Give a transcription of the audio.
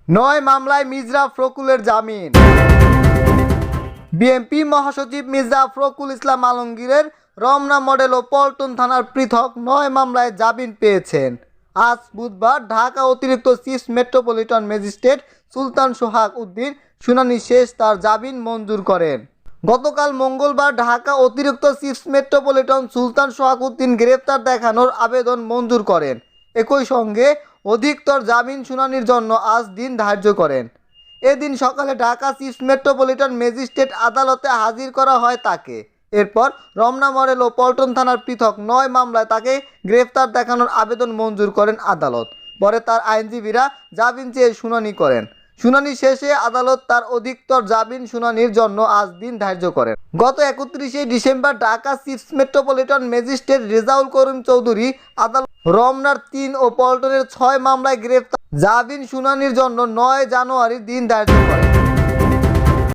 নয় মামলায় মির্জা ফখরুলের জামিন। বিএনপি মহাসচিব মির্জা ফখরুল ইসলাম আলমগীরের রমনা মডেল ও পল্টন থানার পৃথক 9 মামলায় জামিন পেয়েছেন। আজ বুধবার ঢাকা অতিরিক্ত চিফ মেট্রোপলিটন ম্যাজিস্ট্রেট সুলতান সোহাগ উদ্দিন শুনানি শেষ তার জামিন মঞ্জুর করেন। গতকাল মঙ্গলবার ঢাকা অতিরিক্ত চিফ মেট্রোপলিটন সুলতান সোহাগ উদ্দিন গ্রেপ্তার দেখানোর আবেদন মঞ্জুর করেন। একই সঙ্গে অধিকতর জামিন শুনানির জন্য আজ দিন ধার্য করেন। এদিন সকালে ঢাকা চিফ মেট্রোপলিটন ম্যাজিস্ট্রেট আদালতে হাজির করা হয় তাকে। এরপর রমনা মডেল ও পল্টন থানার পৃথক 9 মামলায় তাকে গ্রেফতার দেখানোর আবেদন মঞ্জুর করেন আদালত। পরে তার আইনজীবীরা জামিন চেয়ে শুনানি করেন। শুনানি শেষে আদালত তার অধিকতর জামিন শুনানির জন্য আজ দিন ধার্য করেন। গত 31শে December Dhaka chief metropolitan magistrate Rezaul Karim Chowdhury আদালত রমনার 3 ও পল্টনের 6 মামলায় গ্রেফতার জামিন শুনানির জন্য 9 জানুয়ারি দিন ধার্য করেন।